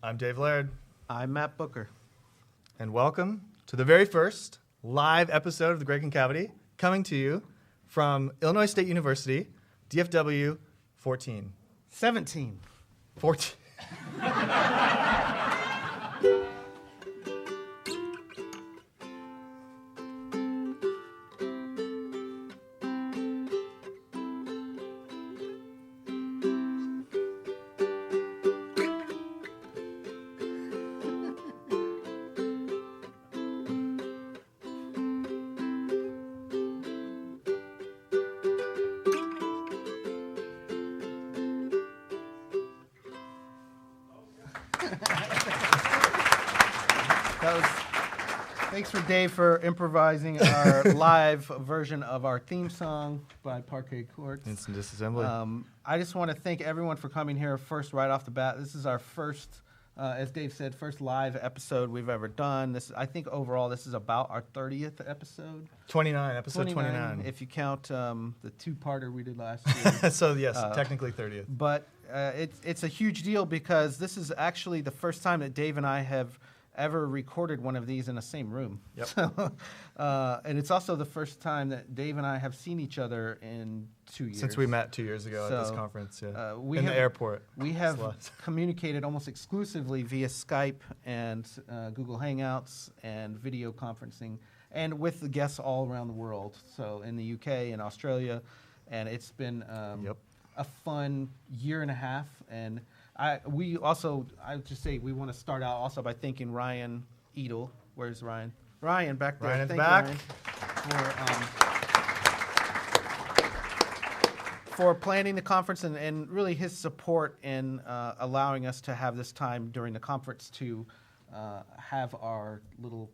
I'm Dave Laird. I'm Matt Booker. And welcome to the very first live episode of The Great Concavity, coming to you from Illinois State University, DFW 14. 17. 14. Thanks for Dave for improvising our live version of our theme song by Parquet Courts. Instant disassembly. I just want to thank everyone for coming here first, right off the bat. This is our first, as Dave said, first live episode we've ever done. I think overall this is about our 30th episode. 29, episode 29. If you count the two-parter we did last year. So yes, technically 30th. But it's a huge deal because this is actually the first time that Dave and I have ever recorded one of these in the same room. Yep. So, and it's also the first time that Dave and I have seen each other in 2 years. Since we met 2 years ago at this conference, yeah. In the airport. We have communicated almost exclusively via Skype and Google Hangouts and video conferencing, and with the guests all around the world. So in the UK and Australia, and it's been a fun year and a half. And I would just say we want to start out also by thanking Ryan Edel. Where's Ryan? Ryan, back there. Ryan in the back. For planning the conference and really his support in allowing us to have this time during the conference to have our little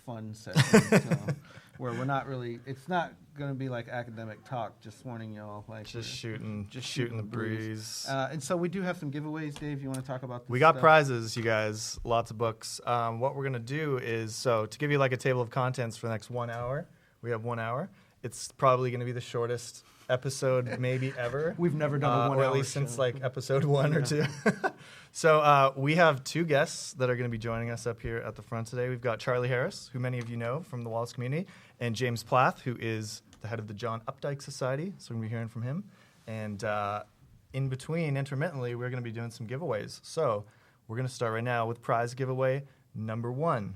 fun session. Where we're not really, it's not going to be like academic talk, just warning y'all. Like just shooting the breeze. And so we do have some giveaways, Dave. You want to talk about this? We got prizes, you guys. Lots of books. What we're going to do is, to give you like a table of contents for the next 1 hour, we have 1 hour. It's probably going to be the shortest episode maybe ever. We've never done a 1 hour or at least show. since like episode 1 or 2. So we have 2 guests that are going to be joining us up here at the front today. We've got Charlie Harris, who many of you know from the Wallace community, and James Plath, who is the head of the John Updike Society. So we're going to be hearing from him. And in between, intermittently, we're going to be doing some giveaways. So we're going to start right now with prize giveaway number 1.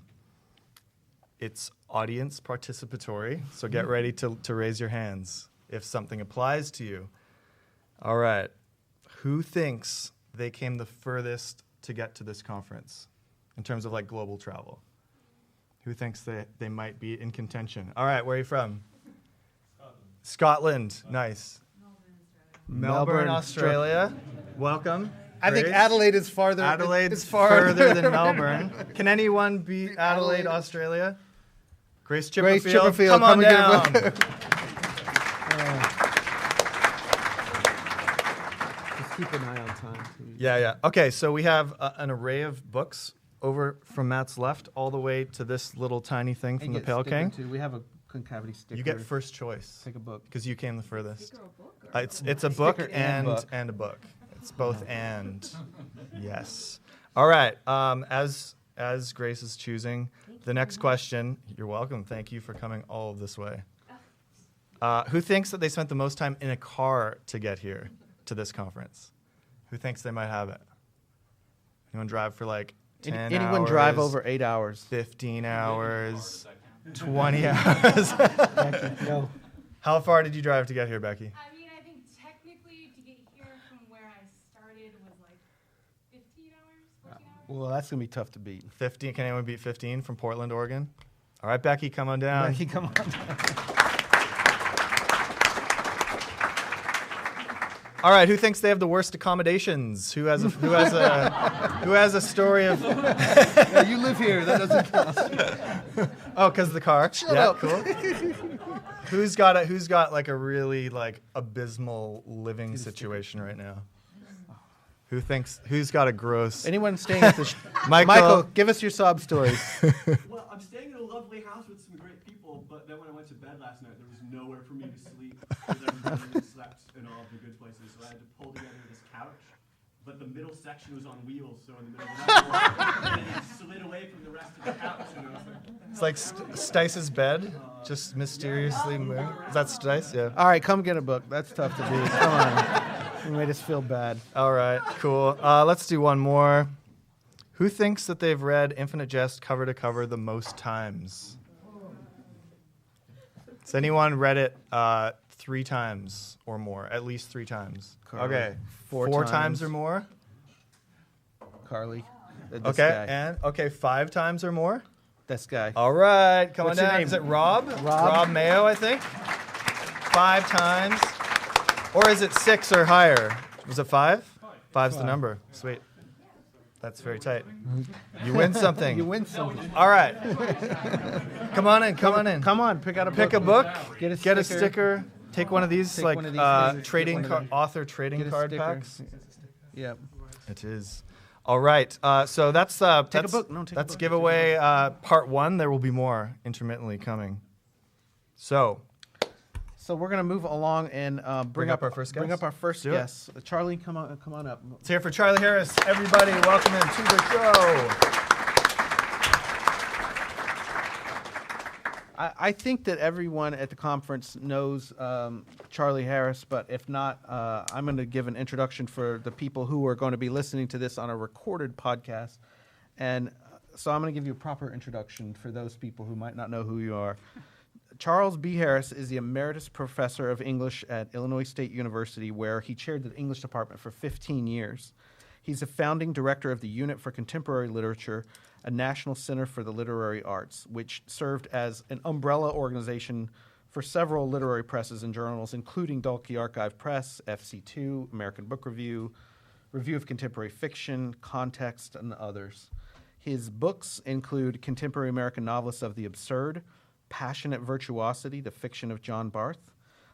It's audience participatory, so get ready to raise your hands if something applies to you. All right. Who thinks they came the furthest to get to this conference in terms of like global travel? Who thinks they might be in contention? All right, where are you from? Scotland. Nice. Melbourne, Australia. Welcome. I think Adelaide is farther. Adelaide's further than Melbourne. Can anyone beat Adelaide, Australia? Grace Chipperfield, come on down. Just keep an eye on time. Yeah. Okay, so we have an array of books over from Matt's left all the way to this little tiny thing from the Pale King. We have a concavity sticker. You get first choice. Take a book. Because you came the furthest. Sticker or book or It's a book and a book. It's both and. Yes. All right. As Grace is choosing the next question, you're welcome. Thank you for coming all of this way. Who thinks that they spent the most time in a car to get here to this conference? Who thinks they might have it? Anyone drive for like 10 hours? Anyone drive over 8 hours? 15 hours? 20 hours? No. How far did you drive to get here, Becky? I mean, I think technically to get here from where I started was like 15 hours, 14 hours. Well, that's going to be tough to beat. 15. Can anyone beat 15 from Portland, Oregon? All right, Becky, come on down. Becky, come on down. All right, who thinks they have the worst accommodations? Who has a story of? Yeah, you live here. That doesn't count. Oh, because of the car. Shut up. Cool. Who's got like a really like abysmal living situation right now? Who's got a gross? Anyone staying at the Michael, give us your sob stories. Well, I'm staying in a lovely house with some great people, but then when I went to bed last night, there was nowhere for me to sleep because everybody slept in all of the good places, so I had to pull together this couch. but the middle section was on wheels, so in the middle of that and it slid away from the rest of the couch. It's like Stice's bed, just mysteriously moved. Is that Stice? Yeah. All right, come get a book. That's tough to do. Come on. You made us feel bad. All right, cool. Let's do one more. Who thinks that they've read Infinite Jest cover to cover the most times? Has anyone read it 3 times or more? At least 3 times. Carly. Okay. 4 4 times. times or more? Carly. This Okay. guy. And 5 times or more? This guy. All right. Come What's on your down. name? Is it Rob? Rob Mayo, I think. 5 times. Or is it 6 or higher? Was it 5? 5's the number. Sweet. That's very tight. You win something. You win something. All right. Come on in. Come on in. Come on, pick out a book. Pick a book. Get a sticker. Take one of these, Take like one of these things, trading get one of them. author trading Get a card sticker. packs. Yep. It is. All right. So that's Take a that's, book. No, take a that's book. giveaway part 1. There will be more intermittently coming. So So we're gonna move along and bring up our first Bring guest? up our first Do it. guest. Charlie, come on up. let's hear it for Charlie Harris. Everybody, welcome him to the show. I think that everyone at the conference knows Charlie Harris, but if not, I'm going to give an introduction for the people who are going to be listening to this on a recorded podcast. And so I'm going to give you a proper introduction for those people who might not know who you are. Charles B. Harris is the Emeritus Professor of English at Illinois State University, where he chaired the English department for 15 years. He's a founding director of the Unit for Contemporary Literature, a national center for the literary arts, which served as an umbrella organization for several literary presses and journals, including Dalkey Archive Press, FC2, American Book Review, Review of Contemporary Fiction, Context, and others. His books include Contemporary American Novelists of the Absurd, Passionate Virtuosity, the fiction of John Barth,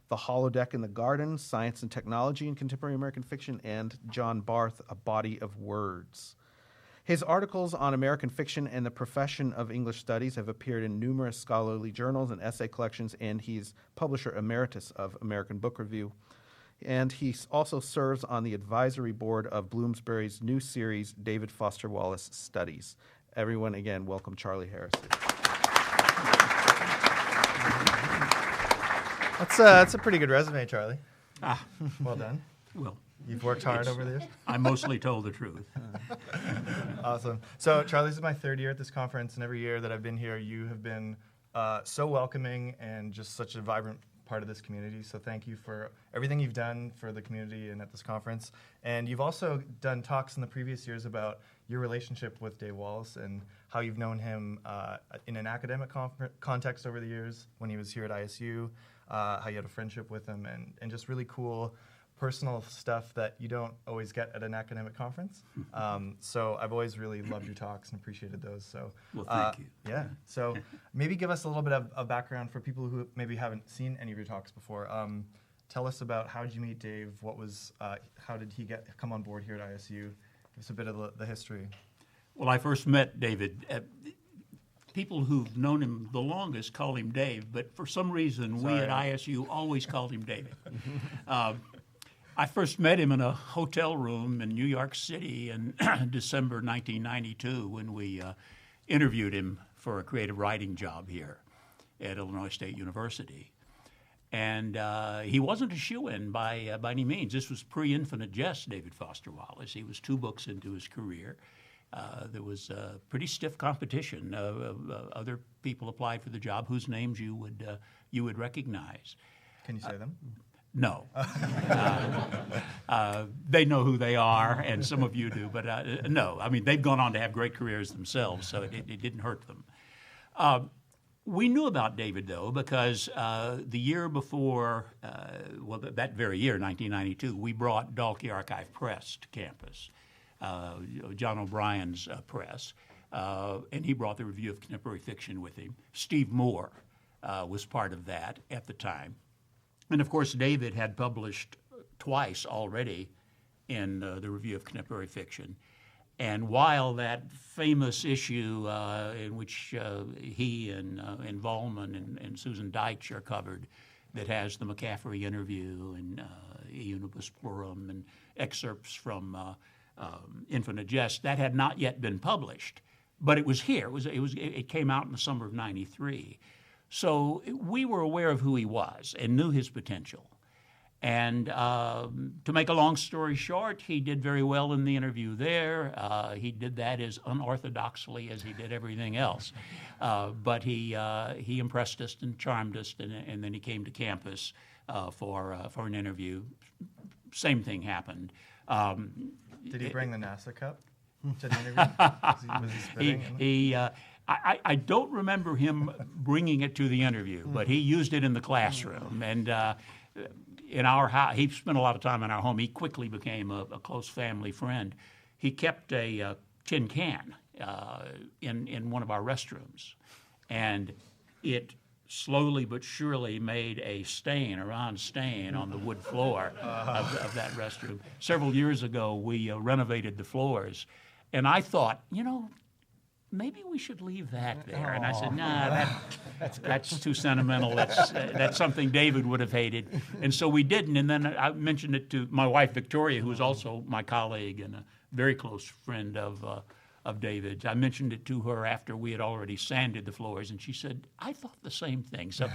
The Holodeck in the Garden, Science and Technology in Contemporary American Fiction, and John Barth, A Body of Words. His articles on American fiction and the profession of English studies have appeared in numerous scholarly journals and essay collections, and he's publisher emeritus of American Book Review. And he also serves on the advisory board of Bloomsbury's new series, David Foster Wallace Studies. Everyone, again, welcome Charlie Harris. That's a pretty good resume, Charlie. Well done. Well, You've worked hard over the years. I mostly told the truth. Awesome. So, Charlie, this is my 3rd year at this conference, and every year that I've been here, you have been so welcoming and just such a vibrant part of this community. So thank you for everything you've done for the community and at this conference. And you've also done talks in the previous years about your relationship with Dave Wallace and how you've known him in an academic context over the years when he was here at ISU, how you had a friendship with him, and just really cool personal stuff that you don't always get at an academic conference. So I've always really loved your talks and appreciated those. So Well, thank you. Yeah. So maybe give us a little bit of background for people who maybe haven't seen any of your talks before. Tell us about how did you meet Dave? What was how did he come on board here at ISU? Give us a bit of the history. Well, I first met David. People who've known him the longest call him Dave, but for some reason we at ISU always called him David. I first met him in a hotel room in New York City in December 1992 when we interviewed him for a creative writing job here at Illinois State University. And he wasn't a shoo-in by any means. This was pre-Infinite Jest, David Foster Wallace. He was 2 books into his career. There was pretty stiff competition. Other people applied for the job whose names you would recognize. Can you say them? No. They know who they are, and some of you do, but no. I mean, they've gone on to have great careers themselves, so it didn't hurt them. We knew about David, though, because the year before, that very year, 1992, we brought Dalkey Archive Press to campus, John O'Brien's press, and he brought the Review of Contemporary Fiction with him. Steve Moore was part of that at the time. And, of course, David had published twice already in the Review of Contemporary Fiction. And while that famous issue in which he and Vollman and Susan Deitch are covered that has the McCaffrey interview and E Unibus Plurum and excerpts from Infinite Jest, that had not yet been published, but it was here. It came out in the summer of '93. So we were aware of who he was and knew his potential. And to make a long story short, he did very well in the interview there. He did that as unorthodoxly as he did everything else. But he impressed us and charmed us, and then he came to campus for an interview. Same thing happened. Did he bring the NASA cup to the interview? Was he spitting? I don't remember him bringing it to the interview, but he used it in the classroom. And in our house, he spent a lot of time in our home. He quickly became a close family friend. He kept a tin can in one of our restrooms, and it slowly but surely made a round stain on the wood floor of that restroom. Several years ago, we renovated the floors, and I thought, maybe we should leave that there. And I said, nah, that's too sentimental. That's something David would have hated. And so we didn't. And then I mentioned it to my wife, Victoria, who is also my colleague and a very close friend of David's. I mentioned it to her after we had already sanded the floors, and she said, I thought the same thing. So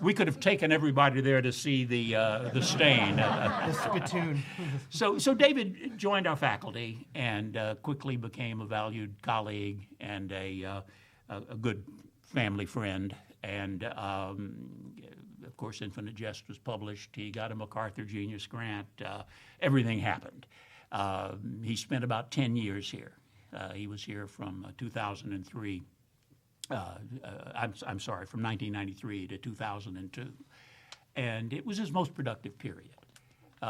we could have taken everybody there to see the stain. The spittoon. So David joined our faculty and quickly became a valued colleague and a good family friend. And of course, Infinite Jest was published. He got a MacArthur Genius Grant. Everything happened. He spent about 10 years here. He was here from 2003. I'm sorry, from 1993 to 2002, and it was his most productive period.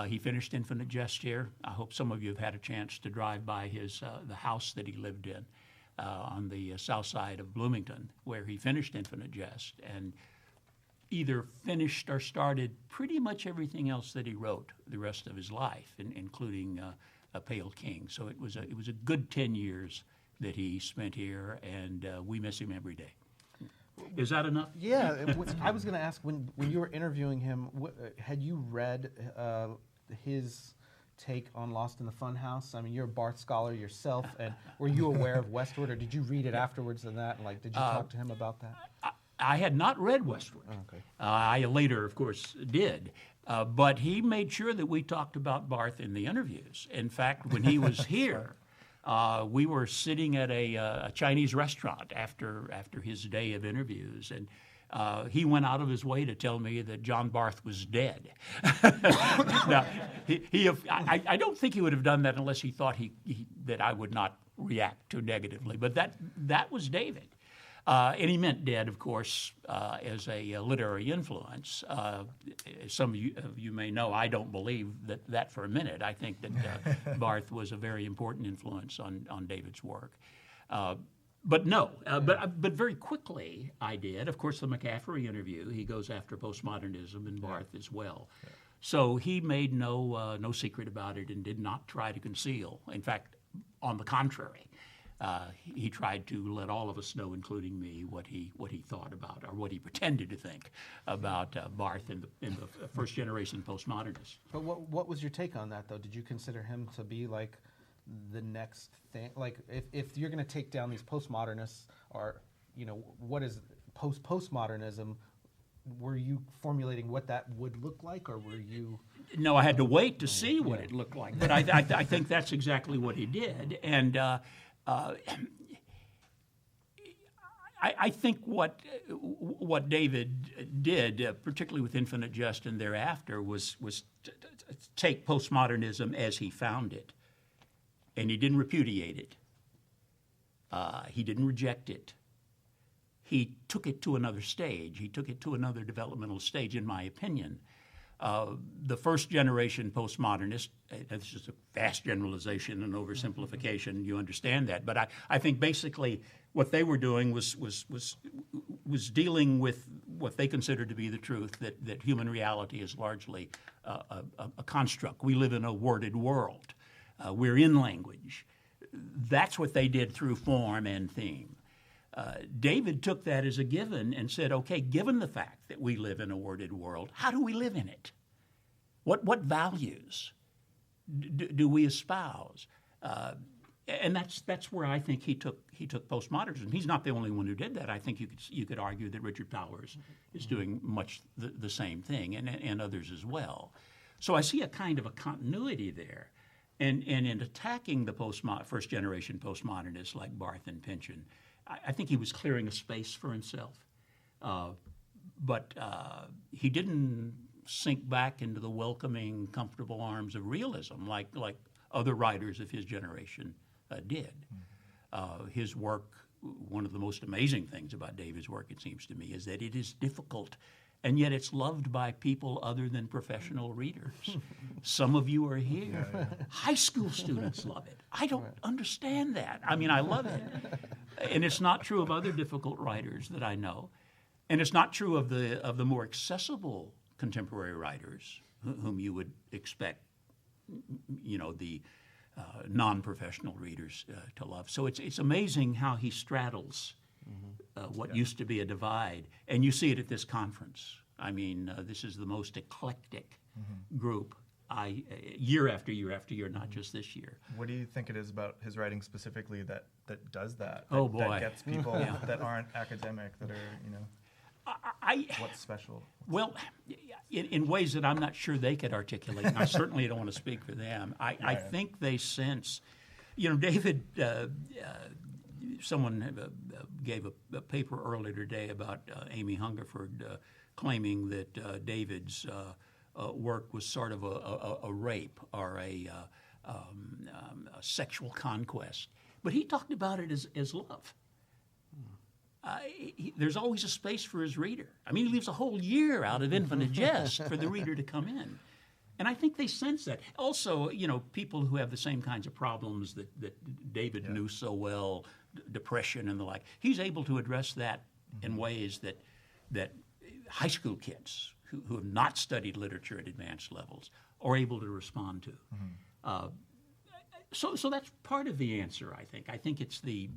He finished Infinite Jest here. I hope some of you have had a chance to drive by the house that he lived in on the south side of Bloomington, where he finished Infinite Jest and either finished or started pretty much everything else that he wrote the rest of his life, including a Pale King. So it was a good 10 years that he spent here, and we miss him every day. Is that enough? Yeah, I was going to ask, when you were interviewing him, had you read his take on Lost in the Funhouse? I mean, you're a Barth scholar yourself, and were you aware of Westward, or did you read it afterwards and that? And did you talk to him about that? I had not read Westward. Oh, okay. I later, of course, did. But he made sure that we talked about Barth in the interviews. In fact, when he was here, we were sitting at a Chinese restaurant after his day of interviews, and he went out of his way to tell me that John Barth was dead. Now, I don't think he would have done that unless he thought that I would not react too negatively. But that was David. And he meant dead, of course, as a literary influence. Some of you may know, I don't believe that for a minute. I think that Barth was a very important influence on David's work. But no, but very quickly I did. Of course, the McCaffrey interview, he goes after postmodernism and Barth as well. Yeah. So he made no secret about it and did not try to conceal. In fact, on the contrary. He tried to let all of us know, including me, what he thought about, or what he pretended to think about Barth and the first generation postmodernists. But what was your take on that, though? Did you consider him to be like the next thing? Like, if you're going to take down these postmodernists, or what is postmodernism? Were you formulating what that would look like, or were you? No, I had to wait to see what it looked like. But I think that's exactly what he did, and. I think what David did, particularly with Infinite Jest and thereafter, was take postmodernism as he found it, and he didn't repudiate it. He didn't reject it. He took it to another stage. He took it to another developmental stage, in my opinion. The first generation postmodernist, this is a vast generalization and oversimplification, you understand that, but I think basically what they were doing was dealing with what they considered to be the truth, that human reality is largely a construct. We live in a worded world. We're in language. That's what they did through form and theme. David took that as a given and said, okay, given the fact that we live in a worded world, how do we live in it? What values do we espouse? And that's where I think he took postmodernism. He's not the only one who did that. I think you could argue that Richard Powers is doing much the same thing, and others as well. So I see a kind of a continuity there. And in attacking the first generation postmodernists like Barth and Pynchon, I think he was clearing a space for himself. But he didn't sink back into the welcoming, comfortable arms of realism like other writers of his generation did. His work, one of the most amazing things about David's work, it seems to me, is that it is difficult, and yet it's loved by people other than professional readers. Some of you are here. Yeah. High school students love it. I don't understand that. I mean, I love it. And it's not true of other difficult writers that I know. And it's not true of the more accessible contemporary writers whom you would expect, the non-professional readers to love. So it's amazing how he straddles what used to be a divide, and you see it at this conference. I mean, this is the most eclectic group. Year after year after year, not just this year. What do you think it is about his writing specifically that does that? Oh boy, that gets people that aren't academic, that are what's special? Well, in ways that I'm not sure they could articulate, and I certainly don't want to speak for them. I think they sense, David. Someone gave a paper earlier today about Amy Hungerford claiming that David's work was sort of a rape or a sexual conquest. But he talked about it as love. There's always a space for his reader. I mean, he leaves a whole year out of Infinite Jest for the reader to come in. And I think they sense that. Also, people who have the same kinds of problems that David knew so well, depression and the like, he's able to address that in ways that high school kids who have not studied literature at advanced levels are able to respond to. So that's part of the answer, I think. I think it's the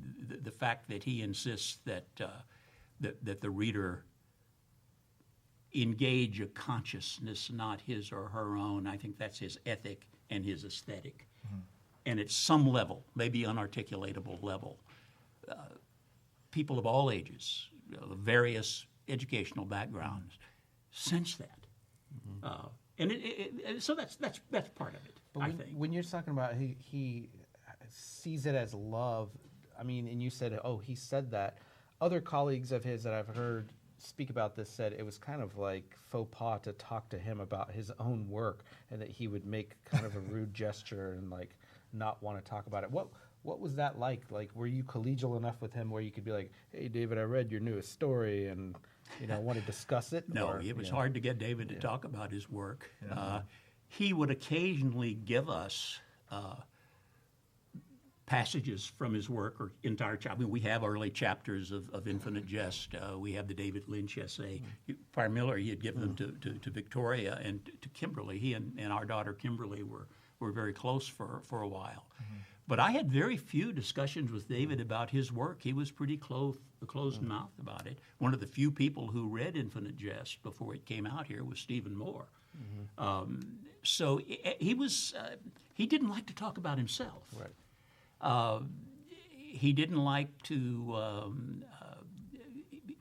fact that he insists that the reader engage a consciousness, not his or her own. I think that's his ethic and his aesthetic. And at some level, maybe unarticulatable level, people of all ages, various educational backgrounds, sense that. So that's part of it. But I think. When you're talking about he sees it as love, I mean, and you said, he said that. Other colleagues of his that I've heard speak about this said it was kind of like faux pas to talk to him about his own work, and that he would make kind of a rude gesture and like not want to talk about it. What was that like? Like, were you collegial enough with him where you could be like, "Hey, David, I read your newest story and want to discuss it"? No, it was hard to get David to talk about his work. He would occasionally give us passages from his work or entire chapters. I mean, we have early chapters of Infinite Jest. We have the David Lynch essay. Primarily, he had given them to Victoria and to Kimberly. He and our daughter Kimberly were very close for a while. But I had very few discussions with David about his work. He was pretty closed mouthed about it. One of the few people who read Infinite Jest before it came out here was Stephen Moore. So he didn't like to talk about himself. Right. He didn't like to.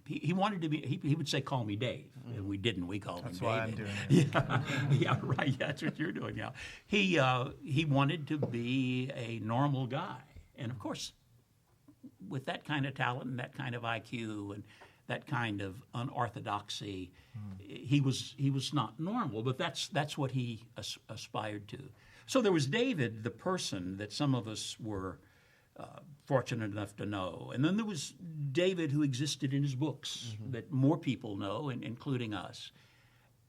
He wanted to be. He would say, "Call me Dave," and we didn't. We called him David. That's why I'm doing it. Yeah, right. Yeah, that's what you're doing now. He wanted to be a normal guy, and of course, with that kind of talent and that kind of IQ and that kind of unorthodoxy, he was not normal. But that's what he aspired to. So there was David, the person that some of us were fortunate enough to know. And then there was David who existed in his books that more people know, including us.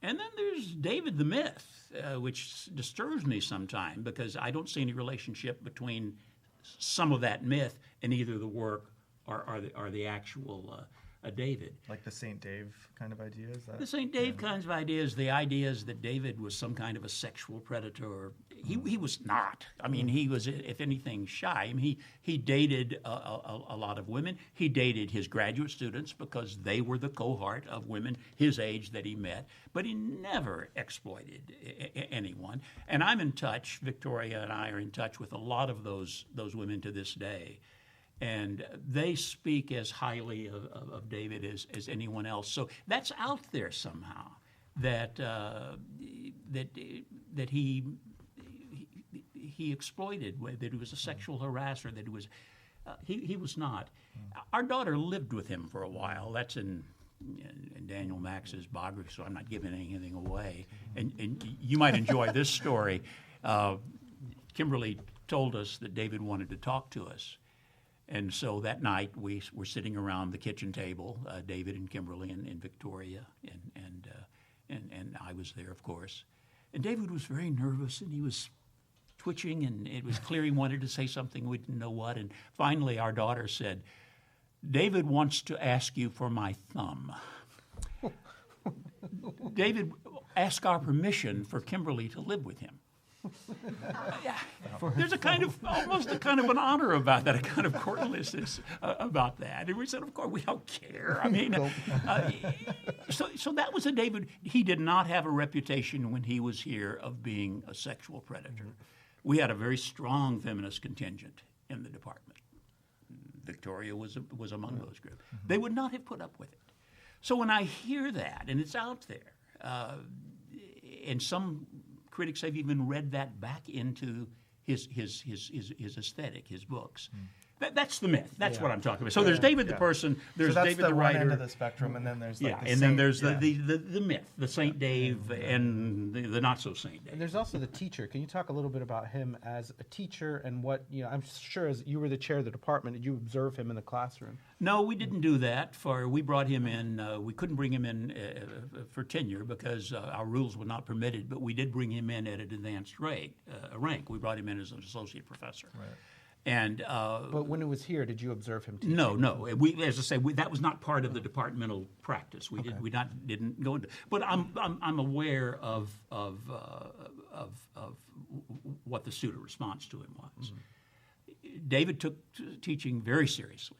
And then there's David the myth, which disturbs me sometimes because I don't see any relationship between some of that myth and either the work or the actual David. Like the St. Dave kind of idea? Is that? The St. Dave kinds of ideas, the ideas that David was some kind of a sexual predator. He was not. I mean, he was, if anything, shy. I mean, he dated a lot of women. He dated his graduate students because they were the cohort of women his age that he met. But he never exploited anyone. And I'm in touch, Victoria and I are in touch with a lot of those women to this day. And they speak as highly of David as anyone else. So that's out there somehow, that he exploited, that he was a sexual harasser, that he was not. Our daughter lived with him for a while. That's in Daniel Max's biography, so I'm not giving anything away. And you might enjoy this story. Kimberly told us that David wanted to talk to us. And so that night we were sitting around the kitchen table, David and Kimberly and Victoria, and I was there, of course. And David was very nervous, and he was twitching, and it was clear he wanted to say something, we didn't know what. And finally our daughter said, "David wants to ask you for my thumb." David asked our permission for Kimberly to live with him. There's almost a kind of an honor about that, a kind of courtliness about that. And we said, of course, we don't care. I mean, so that was a David. He did not have a reputation when he was here of being a sexual predator. We had a very strong feminist contingent in the department. Victoria was among those groups. They would not have put up with it. So when I hear that, and it's out there, and some critics have even read that back into his aesthetic, his books. That's the myth. That's what I'm talking about. So there's David the person, there's that's David the one writer. end of the spectrum, and then there's like then there's the myth, the Saint Dave and the not so Saint Dave. And there's also the teacher. Can you talk a little bit about him as a teacher and what, I'm sure as you were the chair of the department, did you observe him in the classroom? No, we didn't do that. We brought him in, we couldn't bring him in for tenure because our rules would not permit it, but we did bring him in at an advanced rank. We brought him in as an associate professor. Right. And but when it was here, did you observe him teaching? No. As I say, that was not part of the departmental practice. We didn't go into. But I'm aware of what the student response to him was. David took teaching very seriously.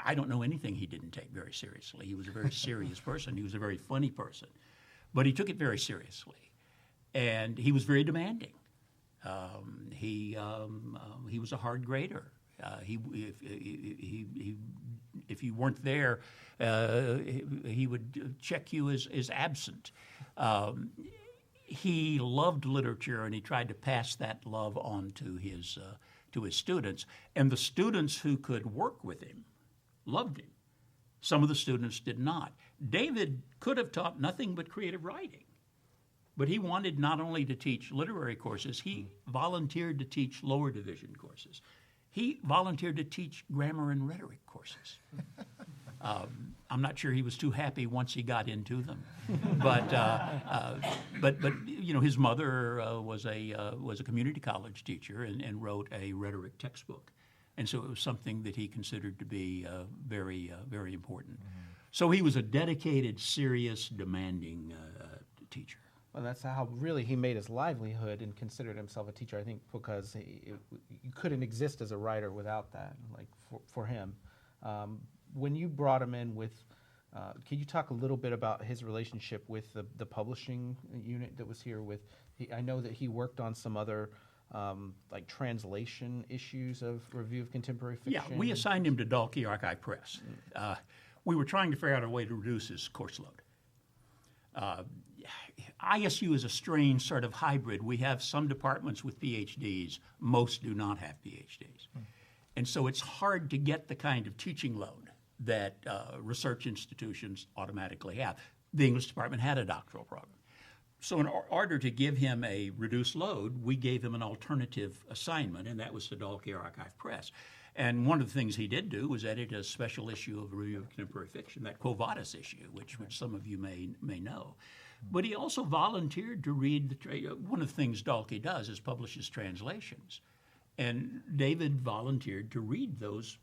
I don't know anything he didn't take very seriously. He was a very serious person. He was a very funny person, but he took it very seriously, and he was very demanding. He was a hard grader. If you weren't there, he would check you as absent. He loved literature, and he tried to pass that love on to his students. And the students who could work with him loved him. Some of the students did not. David could have taught nothing but creative writing. But he wanted not only to teach literary courses, he volunteered to teach lower division courses. He volunteered to teach grammar and rhetoric courses. I'm not sure he was too happy once he got into them, but his mother was a community college teacher and wrote a rhetoric textbook, and so it was something that he considered to be very important. So he was a dedicated, serious, demanding teacher. Well, that's how really he made his livelihood and considered himself a teacher, I think, because you couldn't exist as a writer without that, like for him. When you brought him in with, can you talk a little bit about his relationship with the publishing unit that was here with, I know that he worked on some other like translation issues of Review of Contemporary Fiction. Yeah, we assigned him to Dalkey Archive Press. We were trying to figure out a way to reduce his course load. ISU is a strange sort of hybrid. We have some departments with PhDs. Most do not have PhDs. And so it's hard to get the kind of teaching load that research institutions automatically have. The English department had a doctoral program. So in order to give him a reduced load, we gave him an alternative assignment, and that was to Dalkey Archive Press. And one of the things he did do was edit a special issue of Review of Contemporary Fiction, that Quo Vadis issue, which some of you may know. But he also volunteered to read one of the things Dalkey does is publishes translations, and David volunteered to read those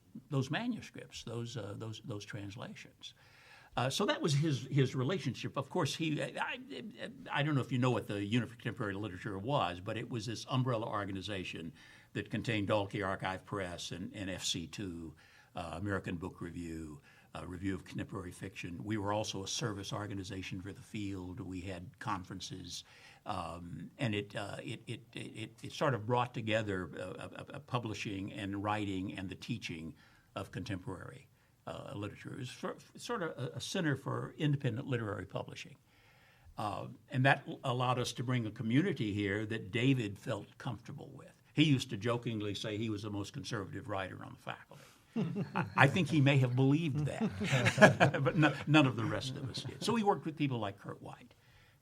manuscripts, those translations. So that was his relationship. Of course, I don't know if you know what the Unit for Contemporary Literature was, but it was this umbrella organization that contained Dalkey Archive Press and FC2, American Book Review, Review of Contemporary Fiction. We were also a service organization for the field. We had conferences, and it sort of brought together publishing and writing and the teaching of contemporary literature. It was sort of a center for independent literary publishing. And that allowed us to bring a community here that David felt comfortable with. He used to jokingly say he was the most conservative writer on the faculty. I think he may have believed that, but none of the rest of us did. So we worked with people like Kurt White,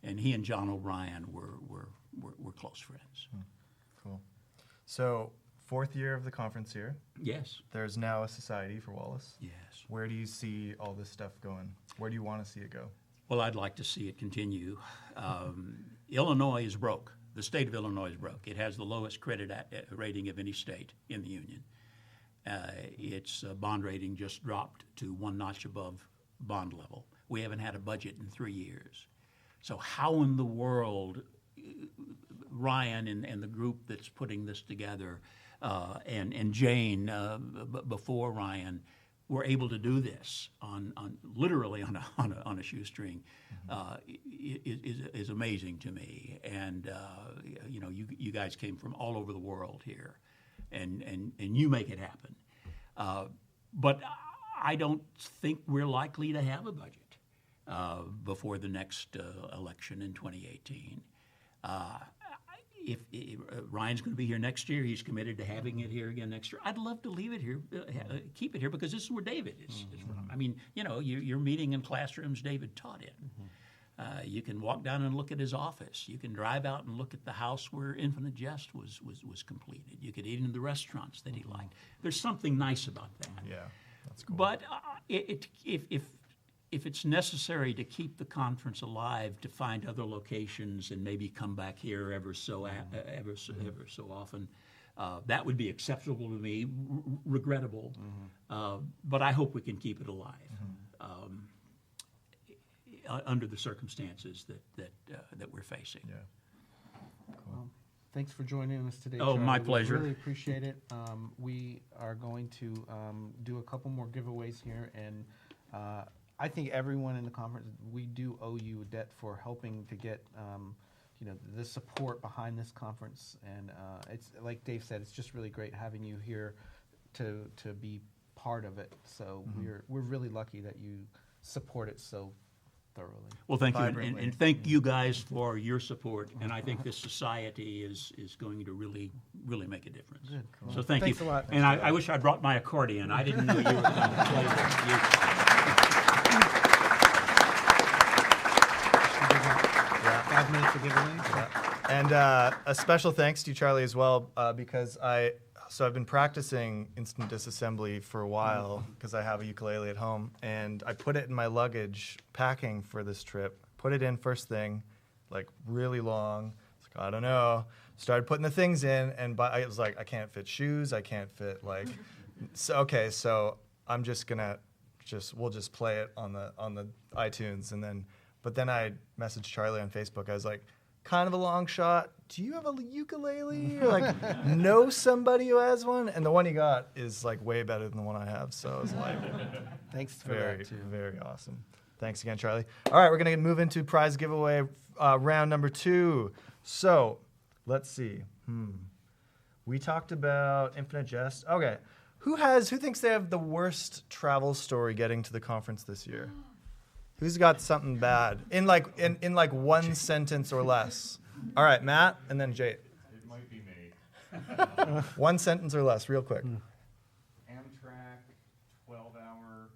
and he and John O'Brien were close friends. Cool. So, 4th year of the conference here. Yes. There's now a society for Wallace. Yes. Where do you see all this stuff going? Where do you want to see it go? Well, I'd like to see it continue. Illinois is broke. The state of Illinois is broke. It has the lowest credit rating of any state in the union. Its bond rating just dropped to one notch above bond level. We haven't had a budget in 3 years. So how in the world Ryan and the group that's putting this together and Jane before Ryan were able to do this literally on a shoestring is amazing to me. And you guys came from all over the world here, and you make it happen. But I don't think we're likely to have a budget before the next election in 2018. If Ryan's going to be here next year, he's committed to having it here again next year. I'd love to leave it here, keep it here, because this is where David is from. I mean, you're meeting in classrooms David taught in. You can walk down and look at his office. You can drive out and look at the house where Infinite Jest was completed. You could eat in the restaurants that he liked. There's something nice about that. Yeah, that's cool. But if it's necessary to keep the conference alive, to find other locations and maybe come back here ever so often, that would be acceptable to me. Regrettable, but I hope we can keep it alive under the circumstances that we're facing. Yeah. Cool. Well, thanks for joining us today. Oh, Charlie. my pleasure. We really appreciate it. We are going to do a couple more giveaways here, and I think everyone in the conference, we do owe you a debt for helping to get the support behind this conference. And it's like Dave said, it's just really great having you here to be part of it. So we're really lucky that you support it so thoroughly. Well, thank you, Vibrantly. and thank you guys for your support. And I think this society is going to really make a difference. Good. Cool. So thank Thanks you. a lot. And I wish I brought my accordion. I didn't know you were going to play that. 5 minutes to give away. And a special thanks to you, Charlie, as well, because I've been practicing instant disassembly for a while because I have a ukulele at home, and I put it in my luggage packing for this trip. Put it in first thing, like really long. It's like, I don't know. Started putting the things in, and I was like, I can't fit shoes. I can't fit so I'm just gonna we'll just play it on the iTunes, but then I messaged Charlie on Facebook. I was like, kind of a long shot. Do you have a ukulele? Or know somebody who has one? And the one he got is way better than the one I have. So I was like, Thanks for very, that, too. very awesome. Thanks again, Charlie. All right, we're going to move into prize giveaway round number 2. So let's see. We talked about Infinite Jest. Okay. Who thinks they have the worst travel story getting to the conference this year? Who's got something bad in one sentence or less? All right, Matt, and then Jay. It might be me. One sentence or less, real quick. Amtrak, 12-hour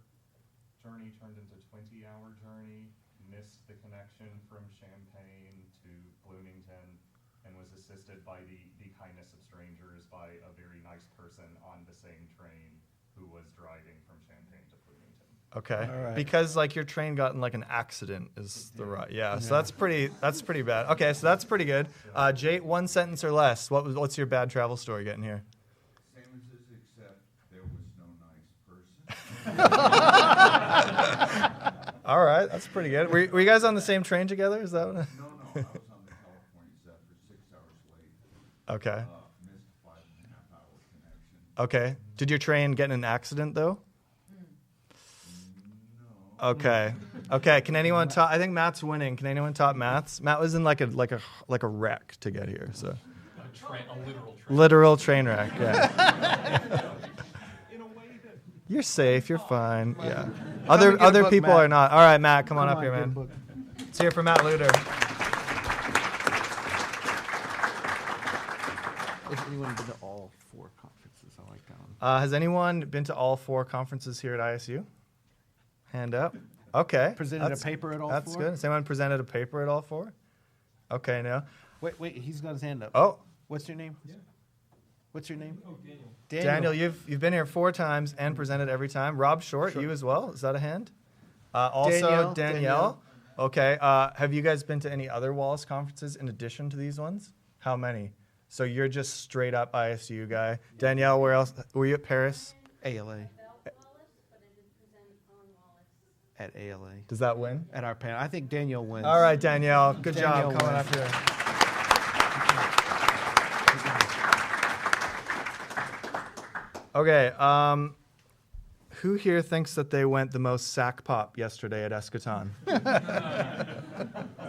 journey turned into 20-hour journey. Missed the connection from Champaign to Bloomington, and was assisted by the kindness of strangers by a very nice person on the same train who was driving from Champaign to Bloomington. Okay. All right. Because your train got in an accident is the right. Yeah. So that's pretty bad. Okay, so that's pretty good. Jay, one sentence or less. What's your bad travel story getting here? Sandwiches, except there was no nice person. All right, that's pretty good. Were you guys on the same train together? Is that what? No, I was on the California Zephyr, 6 hours late. Okay. Missed 5.5 hour connection. Okay. Did your train get in an accident though? No. Okay. Okay. Can anyone top? I think Matt's winning. Can anyone top Matt's? Matt was in like a wreck to get here. So. A literal train. Literal train wreck. Yeah. You're safe. You're fine. Yeah. and get Other a book, people Matt. are not. All right, Matt, come on up here, get a man. book. Let's hear from Matt Luder. Has anyone been to all 4 conferences? I like that one. Has anyone been to all 4 conferences here at ISU? Hand up. Okay. Presented a paper at all That's 4? good. Has anyone presented a paper at all 4? Okay, no. Wait, he's got his hand up. Oh, What's your name? What's your name? Daniel, you've been here 4 times and presented every time. Rob Short, you as well. Is that a hand? Also, Danielle. Okay. Have you guys been to any other Wallace conferences in addition to these ones? How many? So you're just straight up ISU guy. Danielle, where else? Were you at Paris? ALA. Wallace, but I did present on Wallace. At ALA. Does that win? At our panel. I think Daniel wins. All right, Danielle. Good Danielle job coming wins. up here. Okay. Who here thinks that they went the most sack pop yesterday at Eschaton?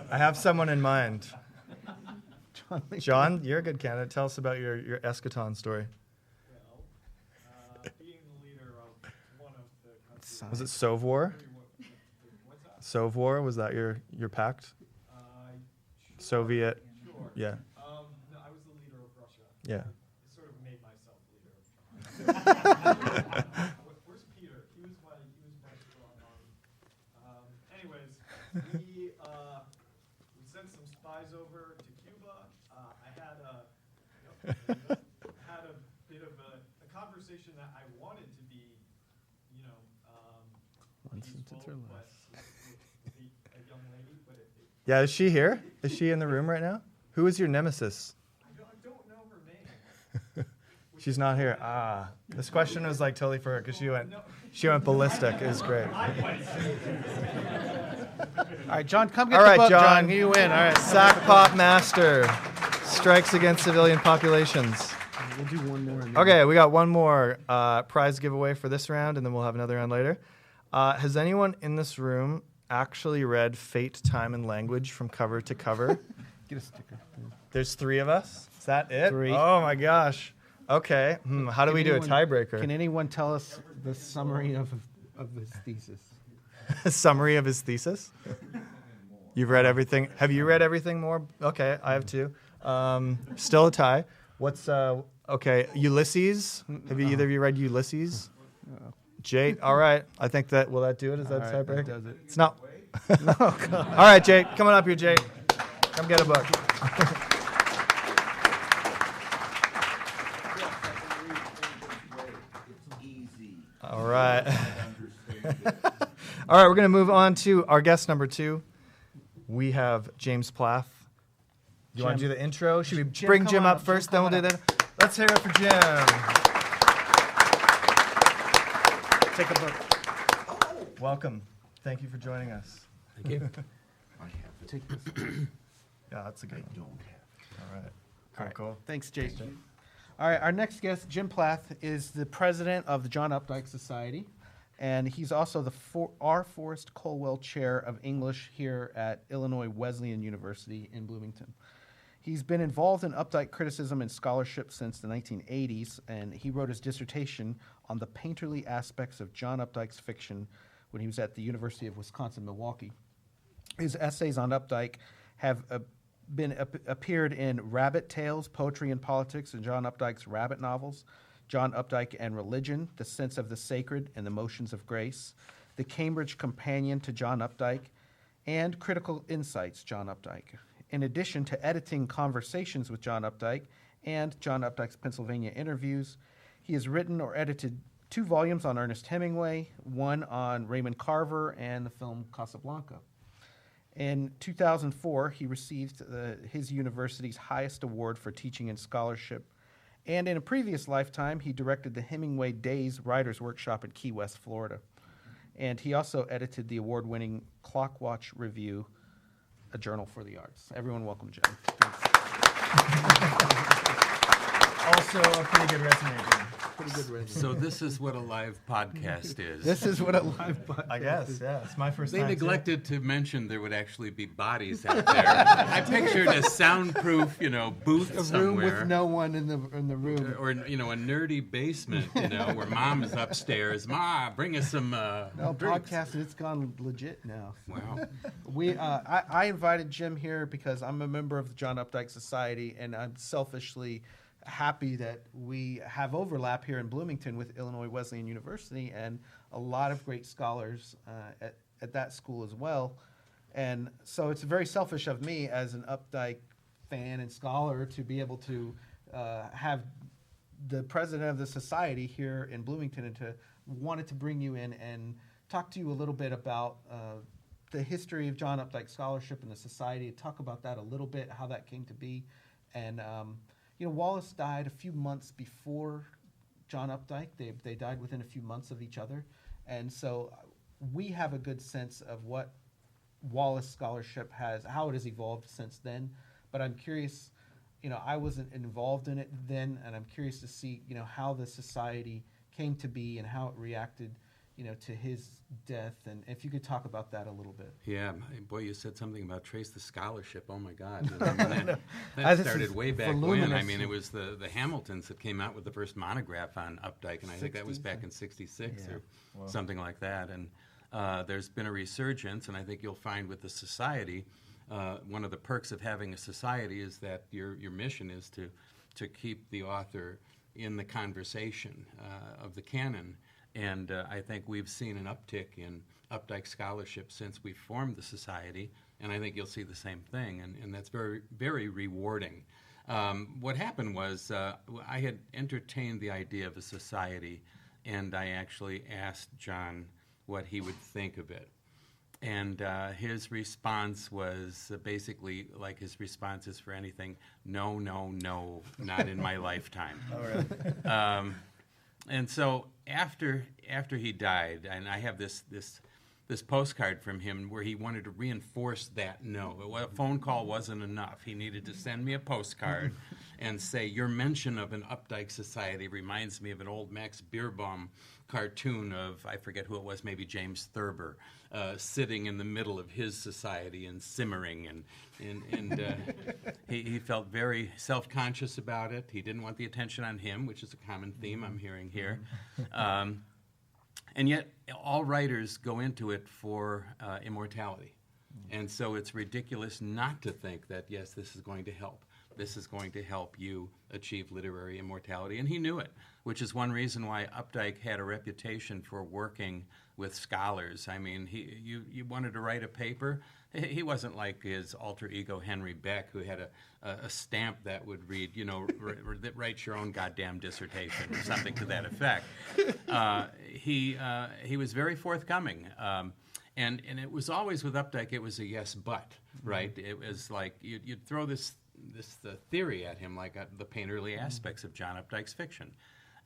I have someone in mind. John, you're a good candidate. Tell us about your Eschaton story. Being the leader of one of the countries. Was it Sovor? What's that? Sovor, was that your pact? Soviet? Sure. Yeah. No, I was the leader of Russia. Yeah. I sort of made myself leader of China. Where's Peter? He was my strong arm. Anyways, we sent some spies over to Cuba. I had a bit of a conversation that I wanted to be, One sentence or peaceful, less. but with a young lady, but it Yeah, is she here? Is she in the room right now? Who is your nemesis? I don't know her name. She's not here. Ah, this question was like totally for her because she went ballistic. It was great. All right, John, come get All the right, book, John. You win. All right. Sack pop master strikes against civilian populations. We'll do one more. and then- Okay, we got one more prize giveaway for this round, and then we'll have another round later. Has anyone in this room actually read Fate, Time, and Language from cover to cover? Get a sticker. There's 3 of us. Is that it? 3. Oh my gosh. Okay. How do we do a tiebreaker? Can anyone tell us the summary of his thesis? A summary of his thesis? You've read everything. Have you read everything more? Okay, I have 2. Still a tie. What's okay? Ulysses. Have either of you read Ulysses? Jake. All right. I think that will that do it? Is that All right, that tiebreaker? does it. It's not. All right, Jake. Coming up here, Jake. Come get a book. It's easy. All right. Understand it. All right, we're going to move on to our guest number 2. We have James Plath. You want to Jim. do the intro? Should we Jim, bring come Jim on up up. first, Jim, then we'll come do that? Let's hear it for Jim. Take a book. Welcome. Thank you for joining us. I have it. Take this. Yeah, that's a good one. Don't have All right. All right. Cool. Thanks, Jake. All right, our next guest, Jim Plath, is the president of the John Updike Society, and he's also the R. Forrest Colwell Chair of English here at Illinois Wesleyan University in Bloomington. He's been involved in Updike criticism and scholarship since the 1980s, and he wrote his dissertation on the painterly aspects of John Updike's fiction when he was at the University of Wisconsin-Milwaukee. His essays on Updike have appeared in Rabbit Tales, Poetry and Politics, and John Updike's Rabbit novels, John Updike and Religion, The Sense of the Sacred and the Motions of Grace, The Cambridge Companion to John Updike, and Critical Insights, John Updike. In addition to editing Conversations with John Updike and John Updike's Pennsylvania Interviews, he has written or edited 2 volumes on Ernest Hemingway, 1 on Raymond Carver, and the film Casablanca. In 2004, he received his university's highest award for teaching and scholarship. And in a previous lifetime, he directed the Hemingway Days Writers Workshop in Key West, Florida. And he also edited the award-winning Clockwatch Review, a journal for the arts. Everyone welcome Jim. Also a pretty good resume, Jim. Pretty good resume. So this is what a live podcast is. This is what a live podcast I guess, is. yeah. It's my first They time. neglected to mention there would actually be bodies out there. I pictured a soundproof, booth A somewhere. room with no one in the room. Or a nerdy basement, where mom is upstairs. Ma, bring us some No, drinks. podcast, it's gone legit now. Wow. I invited Jim here because I'm a member of the John Updike Society, and I'm selfishly happy that we have overlap here in Bloomington with Illinois Wesleyan University and a lot of great scholars at that school as well. And so it's very selfish of me as an Updike fan and scholar to be able to have the president of the society here in Bloomington and to wanted to bring you in and talk to you a little bit about the history of John Updike scholarship and the society, talk about that a little bit, how that came to be. And Wallace died a few months before John Updike. They died within a few months of each other. And so we have a good sense of what Wallace scholarship has, how it has evolved since then. But I'm curious, I wasn't involved in it then, and I'm curious to see, how the society came to be and how it reacted, to his death. And if you could talk about that a little bit. Yeah, boy, you said something about trace the scholarship. Oh my God, I mean, that This started is way back when. voluminous. I mean, it was the Hamiltons that came out with the first monograph on Updike, and I think that was back in '66 Yeah. or something like that. And there's been a resurgence, and I think you'll find with the society, one of the perks of having a society is that your mission is to keep the author in the conversation of the canon. And I think we've seen an uptick in Updike scholarship since we formed the society, and I think you'll see the same thing, and that's very, very rewarding. What happened was I had entertained the idea of a society, and I actually asked John what he would think of it. And his response was basically like his response is for anything, no, no, no, not in my lifetime. Oh, really? And so after he died, and I have this postcard from him where he wanted to reinforce that no. A phone call wasn't enough. He needed to send me a postcard and say, your mention of an Updike Society reminds me of an old Max Beerbohm cartoon of, I forget who it was, maybe James Thurber, sitting in the middle of his society and simmering, and he felt very self-conscious about it. He didn't want the attention on him, which is a common theme I'm hearing here. And yet, all writers go into it for immortality. And so it's ridiculous not to think that, yes, this is going to help. This is going to help you achieve literary immortality. And he knew it, which is one reason why Updike had a reputation for working with scholars. I mean, you wanted to write a paper. He wasn't like his alter ego Henry Beck, who had a stamp that would read, write your own goddamn dissertation or something to that effect. He was very forthcoming. And it was always with Updike, it was a yes, but, right? It was like you'd throw this theory at him, like the painterly aspects of John Updike's fiction.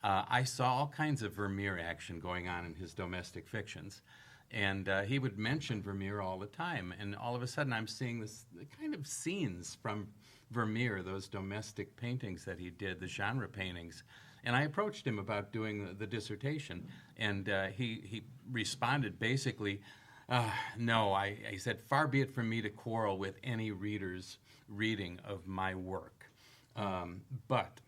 I saw all kinds of Vermeer action going on in his domestic fictions. And he would mention Vermeer all the time. And all of a sudden I'm seeing the kind of scenes from Vermeer, those domestic paintings that he did, the genre paintings. And I approached him about doing the dissertation. And he responded basically, no, he said, far be it from me to quarrel with any reader's reading of my work. But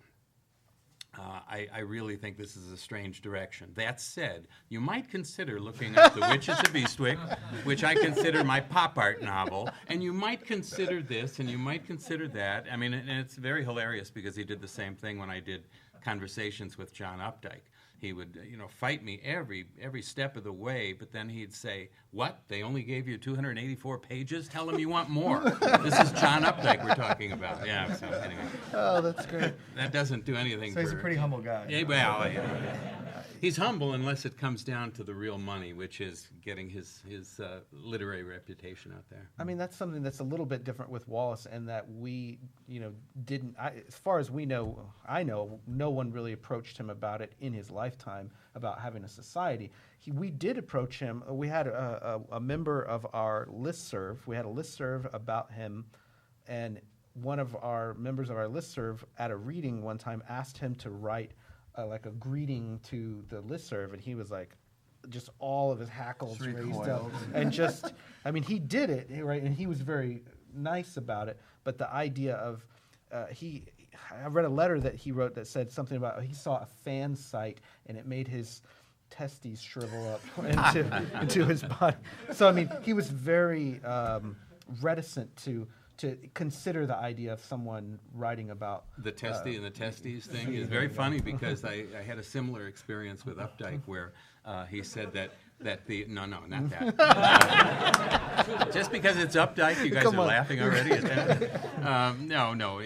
I really think this is a strange direction. That said, you might consider looking up The Witches of Eastwick, which I consider my pop art novel, and you might consider this, and you might consider that. I mean, and it's very hilarious because he did the same thing when I did Conversations with John Updike. He would, fight me every step of the way, but then he'd say, what? They only gave you 284 pages? Tell them you want more. This is John Updike we're talking about. Yeah, so anyway. Oh, that's great. That doesn't do anything So he's a pretty humble guy. Yeah, well, He's humble unless it comes down to the real money, which is getting his literary reputation out there. I mean, that's something that's a little bit different with Wallace, and that we, didn't. As far as we know, I know no one really approached him about it in his lifetime about having a society. We did approach him. We had a member of our listserv. We had a listserv about him, and one of our members of our listserv at a reading one time asked him to write like a greeting to the listserv, and he was like, just all of his hackles raised up, and just, I mean, he did it, right, and he was very nice about it, but the idea of, I read a letter that he wrote that said something about he saw a fan site, and it made his testes shrivel up into his body. So, I mean, he was very reticent to consider the idea of someone writing about the testy and the testes thing is very funny because I had a similar experience with Updike where he said that the not that just because it's Updike you guys are laughing already at that. No.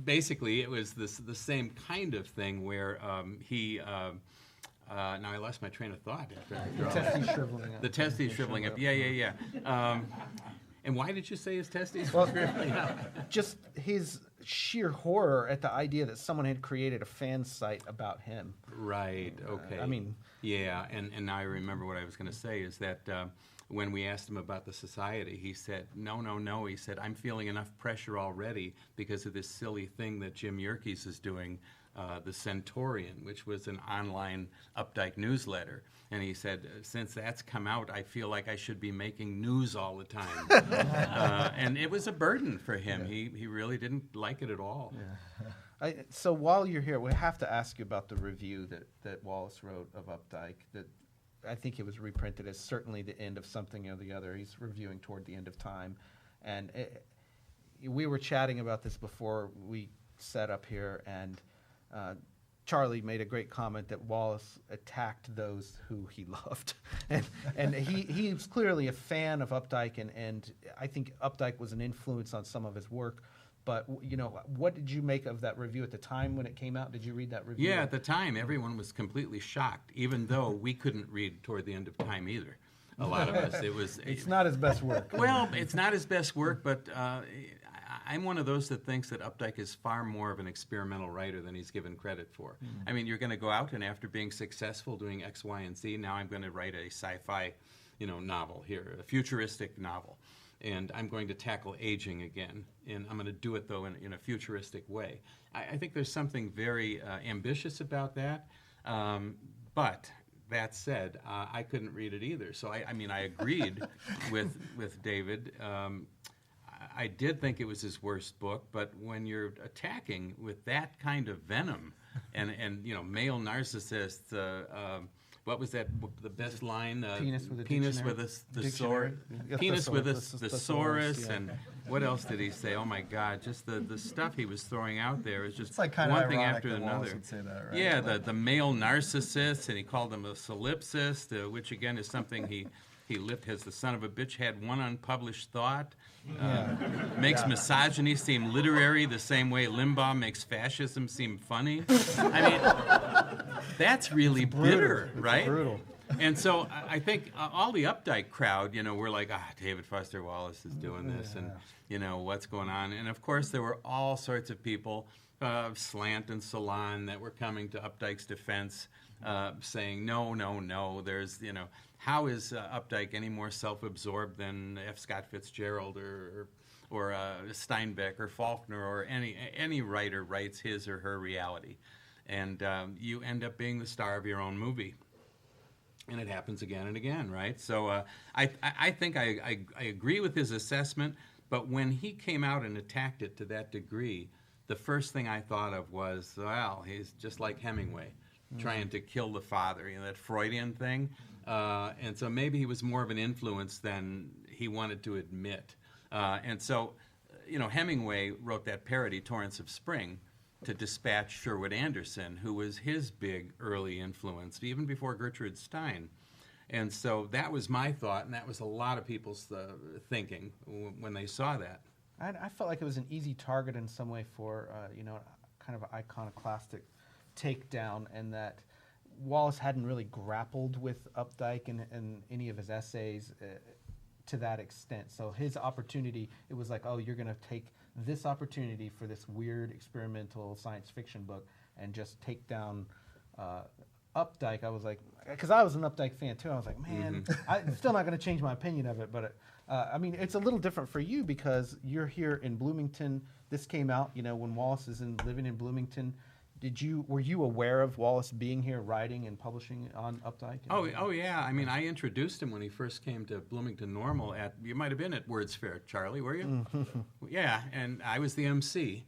Basically, it was the same kind of thing where he. Now I lost my train of thought. the testes shriveling up. The testes shriveling up. Yeah. And why did you say his testes? Well, just his sheer horror at the idea that someone had created a fan site about him. Right, okay. I mean... Yeah, and now I remember what I was going to say is that when we asked him about the society, he said, no. He said, I'm feeling enough pressure already because of this silly thing that Jim Yerkes is doing, the Centaurian, which was an online Updike newsletter. And he said, since that's come out, I feel like I should be making news all the time. And it was a burden for him. Yeah. He really didn't like it at all. Yeah. So while you're here, we have to ask you about the review that Wallace wrote of Updike. That I think it was reprinted as certainly the end of something or the other. He's reviewing toward the end of time. And we were chatting about this before we set up here, and Charlie made a great comment that Wallace attacked those who he loved. and he was clearly a fan of Updike, and I think Updike was an influence on some of his work. But, what did you make of that review at the time when it came out? Did you read that review? Yeah, at the time, everyone was completely shocked, even though we couldn't read toward the end of time either. A lot of us. It's not his best work. Well, it's not his best work, but I'm one of those that thinks that Updike is far more of an experimental writer than he's given credit for. I mean, you're going to go out and after being successful doing X, Y, and Z, now I'm going to write a sci-fi, novel here, a futuristic novel. And I'm going to tackle aging again, and I'm going to do it, though, in a futuristic way. I think there's something very ambitious about that, but that said, I couldn't read it either. So, I mean, I agreed with David. I did think it was his worst book, but when you're attacking with that kind of venom and male narcissists, what was that? The best line? Penis with a thesaurus, and what else did he say? Oh my God! Just the stuff he was throwing out there is just it's like kind one of thing ironic after that another. Wallace would say that, right? Yeah, the male narcissist, and he called him a solipsist, which again is something he lived. Has the son of a bitch had one unpublished thought? Makes misogyny seem literary the same way Limbaugh makes fascism seem funny. I mean, that's really bitter, right? It's brutal. And so I think all the Updike crowd, we're like, David Foster Wallace is doing this, and what's going on? And of course, there were all sorts of people, Slant and Salon, that were coming to Updike's defense, saying, no, there's, how is Updike any more self-absorbed than F. Scott Fitzgerald or Steinbeck or Faulkner or any writer writes his or her reality, and you end up being the star of your own movie, and it happens again and again, right? So I think I agree with his assessment, but when he came out and attacked it to that degree, the first thing I thought of was, well, he's just like Hemingway, trying to kill the father, that Freudian thing. And so maybe he was more of an influence than he wanted to admit. And so, Hemingway wrote that parody, Torrents of Spring, to dispatch Sherwood Anderson, who was his big early influence, even before Gertrude Stein. And so that was my thought, and that was a lot of people's thinking when they saw that. I felt like it was an easy target in some way for, kind of an iconoclastic takedown, and that Wallace hadn't really grappled with Updike in any of his essays to that extent. So his opportunity, it was like, oh, you're going to take this opportunity for this weird experimental science fiction book and just take down Updike. I was like, because I was an Updike fan too. I was like, man, I'm still not going to change my opinion of it. But I mean, it's a little different for you because you're here in Bloomington. This came out, when Wallace is living in Bloomington. Were you aware of Wallace being here, writing and publishing on Updike? Oh yeah. I mean, I introduced him when he first came to Bloomington Normal you might have been at Words Fair, Charlie, were you? Yeah, and I was the MC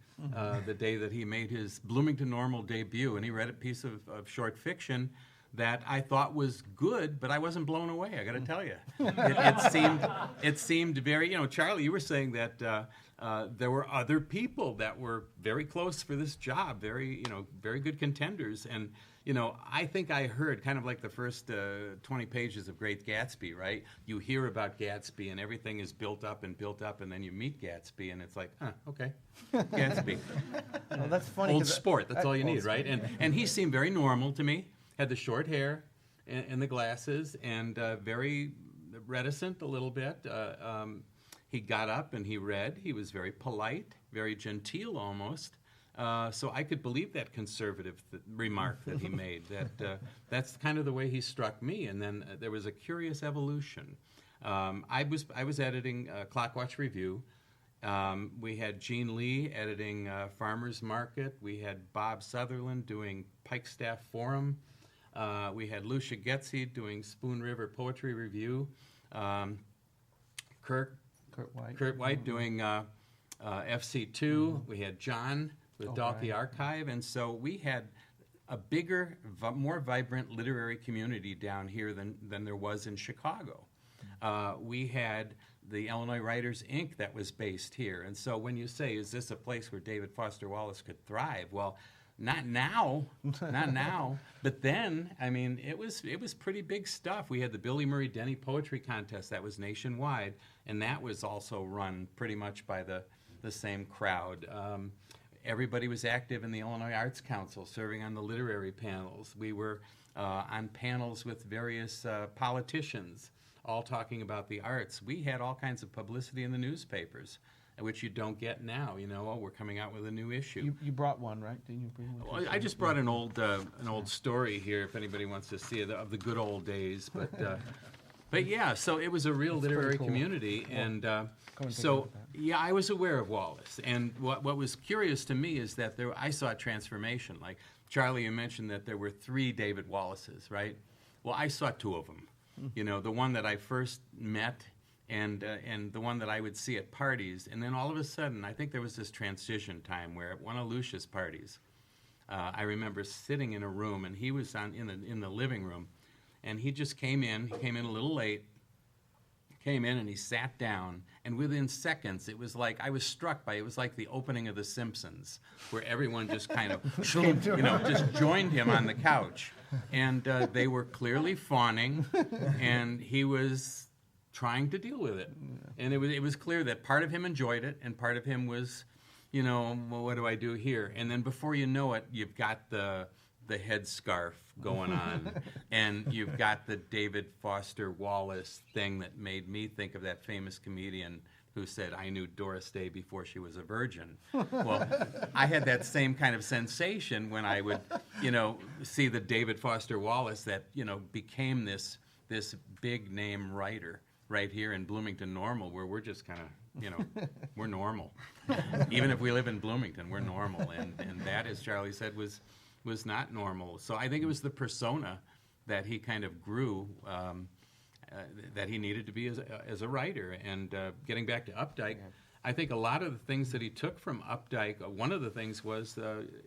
the day that he made his Bloomington Normal debut, and he read a piece of short fiction that I thought was good, but I wasn't blown away, I got to tell you. It seemed very, Charlie, you were saying that there were other people that were very close for this job, very good contenders. And, I think I heard kind of like the first 20 pages of Great Gatsby, right? You hear about Gatsby and everything is built up, and then you meet Gatsby and it's like, okay, Gatsby. Well, that's funny. Old sport, that's all you need, right? And he seemed very normal to me, had the short hair and the glasses, and very reticent a little bit. He got up and he read. He was very polite, very genteel almost. So I could believe that conservative remark that he made. That's kind of the way he struck me. And then there was a curious evolution. I was editing Clockwatch Review. We had Gene Lee editing Farmers Market. We had Bob Sutherland doing Pikestaff Forum. We had Lucia Getze doing Spoon River Poetry Review. Kurt White doing FC2. We had John with Dalkey Archive. And so we had a bigger, more vibrant literary community down here than there was in Chicago. We had the Illinois Writers, Inc. that was based here. And so when you say, is this a place where David Foster Wallace could thrive? Well, not now, not now. But then, I mean, it was pretty big stuff. We had the Billy Murray Denny Poetry Contest that was nationwide, and that was also run pretty much by the same crowd. Everybody was active in the Illinois Arts Council, serving on the literary panels. We were on panels with various politicians, all talking about the arts. We had all kinds of publicity in the newspapers, which you don't get now. We're coming out with a new issue. You brought one, right? Didn't you bring one? Well, I just brought an old story here, if anybody wants to see it, of the good old days. But yeah, so it was a real literary community, and I was aware of Wallace. And what was curious to me is that I saw a transformation. Like Charlie, you mentioned that there were 3 David Wallaces, right? Well, I saw 2 of them. The one that I first met, and the one that I would see at parties. And then all of a sudden, I think there was this transition time where at one of Lucia's parties, I remember sitting in a room, and he was in the living room, and he just came in. He came in a little late, came in, and he sat down. And within seconds, it was like, I was struck by, it was like the opening of The Simpsons, where everyone just kind of, just joined him on the couch. And they were clearly fawning, and he was trying to deal with it. And it was clear that part of him enjoyed it, and part of him was, well, what do I do here? And then before you know it, you've got the headscarf going on, and you've got the David Foster Wallace thing that made me think of that famous comedian who said, I knew Doris Day before she was a virgin. Well, I had that same kind of sensation when I would, see the David Foster Wallace that, became this big name writer right here in Bloomington Normal, where we're just kind of, we're normal. Even if we live in Bloomington, we're normal. And that, as Charlie said, was not normal. So I think it was the persona that he kind of grew, that he needed to be as a writer. And getting back to Updike, I think a lot of the things that he took from Updike, one of the things was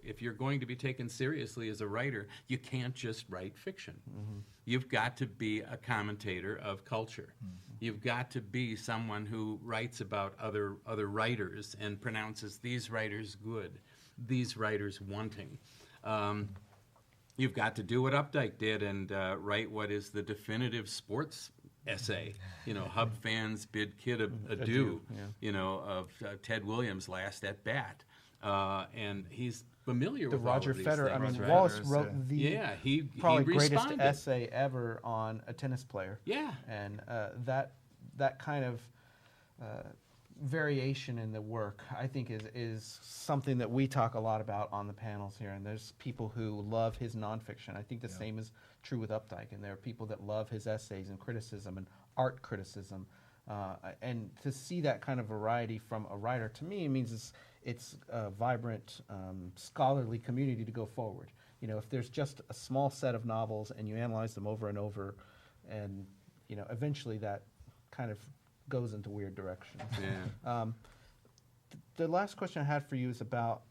if you're going to be taken seriously as a writer, you can't just write fiction. You've got to be a commentator of culture. You've got to be someone who writes about other writers and pronounces these writers good, these writers wanting. You've got to do what Updike did and write what is the definitive sports essay. Hub fans bid Kid adieu, of Ted Williams' Last at Bat. and he's familiar The with all Roger of these Federer. I things, mean, right? Wallace Federer's, wrote the he probably greatest responded. essay ever on a tennis player. Yeah. And that kind of variation in the work, I think, is something that we talk a lot about on the panels here. And there's people who love his nonfiction. I think the same is true with Updike. And there are people that love his essays and criticism and art criticism. And to see that kind of variety from a writer, to me, means it's a vibrant, scholarly community to go forward. You know, if there's just a small set of novels and you analyze them over and over, and, you know, eventually that kind of goes into weird directions. Yeah. The last question I had for you is about,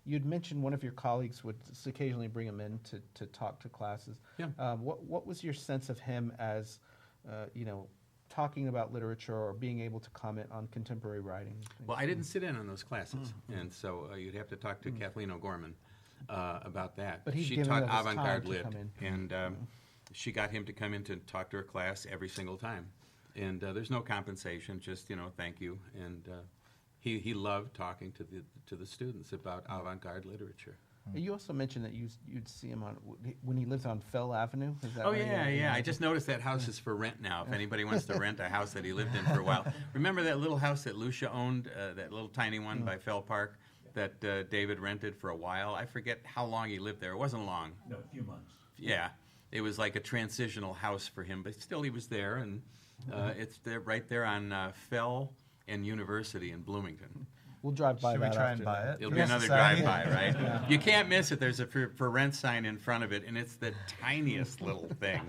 you'd mentioned one of your colleagues would occasionally bring him in to talk to classes. Yeah. What was your sense of him as, you know, talking about literature or being able to comment on contemporary writing? Well, I didn't sit in on those classes, and so you'd have to talk to Kathleen O'Gorman about that. But he's she given taught of his avant-garde time to lit, come in. and she got him to come in to talk to her class every single time. And there's no compensation, just, you know, thank you. And he loved talking to the students about avant-garde literature. You also mentioned that you'd see him when he lives on Fell Avenue. Is that Oh, right? yeah. I just noticed that house is for rent now. If anybody wants to rent a house that he lived in for a while. Remember that little house that Lucia owned, that little tiny one by Fell Park that David rented for a while? I forget how long he lived there. It wasn't long. No, a few months. Yeah. It was like a transitional house for him, but still he was there, and it's there, right there on Fell and University in Bloomington. We'll drive by Should we that try after and buy that. it? It'll be Yes, another sorry. drive-by, right? You can't miss it. There's a for rent sign in front of it, and it's the tiniest little thing.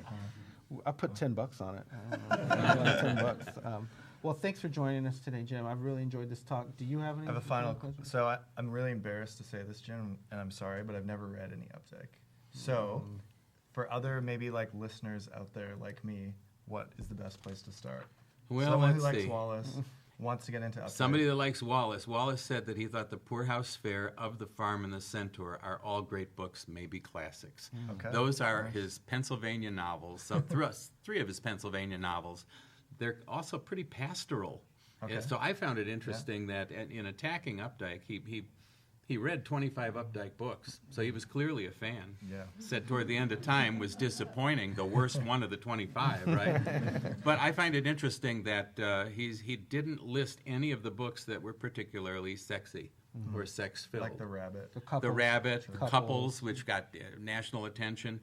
I put $10 on it. I don't know. $10. Well, thanks for joining us today, Jim. I've really enjoyed this talk. Do you have any? I have a final. questions? So I'm really embarrassed to say this, Jim, and I'm sorry, but I've never read any Updike. So, for other maybe like listeners out there like me, what is the best place to start? Well, Someone who let's likes see. Wallace wants to get into Updike. Somebody that likes Wallace. Wallace said that he thought The Poorhouse Fare, Of the Farm, and the Centaur are all great books, maybe classics. Okay. Those are his Pennsylvania novels. So three of his Pennsylvania novels. They're also pretty pastoral. Okay. So I found it interesting that in attacking Updike, he read 25 Updike books, so he was clearly a fan. Yeah. Said toward the end of time was disappointing, the worst one of the 25, right? But I find it interesting that he didn't list any of the books that were particularly sexy or sex-filled. Like The Rabbit. The Rabbit, Couples, which got national attention,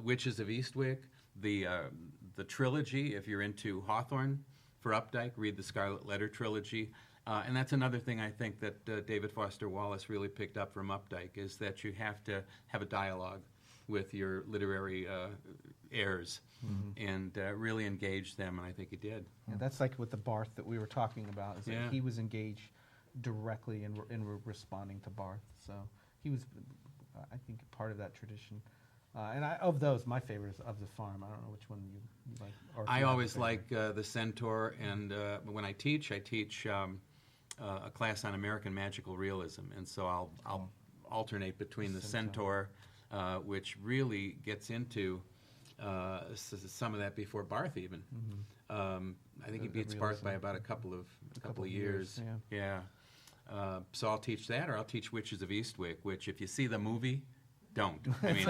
Witches of Eastwick, the trilogy, if you're into Hawthorne for Updike, read the Scarlet Letter trilogy. And that's another thing I think that David Foster Wallace really picked up from Updike, is that you have to have a dialogue with your literary heirs and really engage them, and I think he did. Yeah, that's like with the Barth that we were talking about, is that Yeah. he was engaged directly in responding to Barth. So he was, I think, part of that tradition. And of those, my favorite is Of the Farm. I don't know which one you like. Or if I you have a always favorite. like the Centaur, and when I teach a class on American magical realism, and so I'll alternate between the Centaur, which really gets into some of that before Barth even. I think he The beats Barth by realism. about a couple of years. yeah. So I'll teach that, or I'll teach Witches of Eastwick, which if you see the movie, don't. I mean,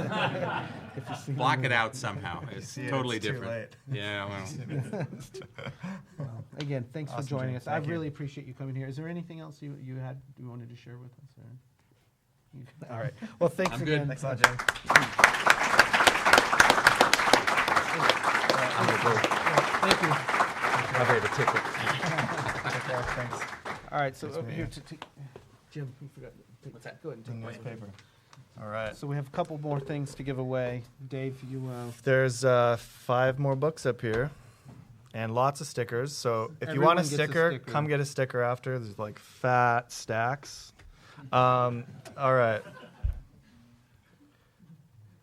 If you see block the it out somehow. It's see it, totally it's too different. Yeah, well. Again, thanks for Awesome, joining Jim. us. I Thank you. really appreciate you coming here. Is there anything else you wanted to share with us? Or? All right. Well, thanks I'm again. good. Thanks a lot, Jim. Thank you. I'll have a ticket. Take care. Thanks. All right. So Nice over meeting here you. Jim, you forgot. What's that? Go ahead The and take newspaper. All right. So we have a couple more things to give away. Dave, you. There's 5 more books up here, and lots of stickers. So if you Everyone want a gets a sticker, sticker. come get a sticker after. There's like fat stacks. All right.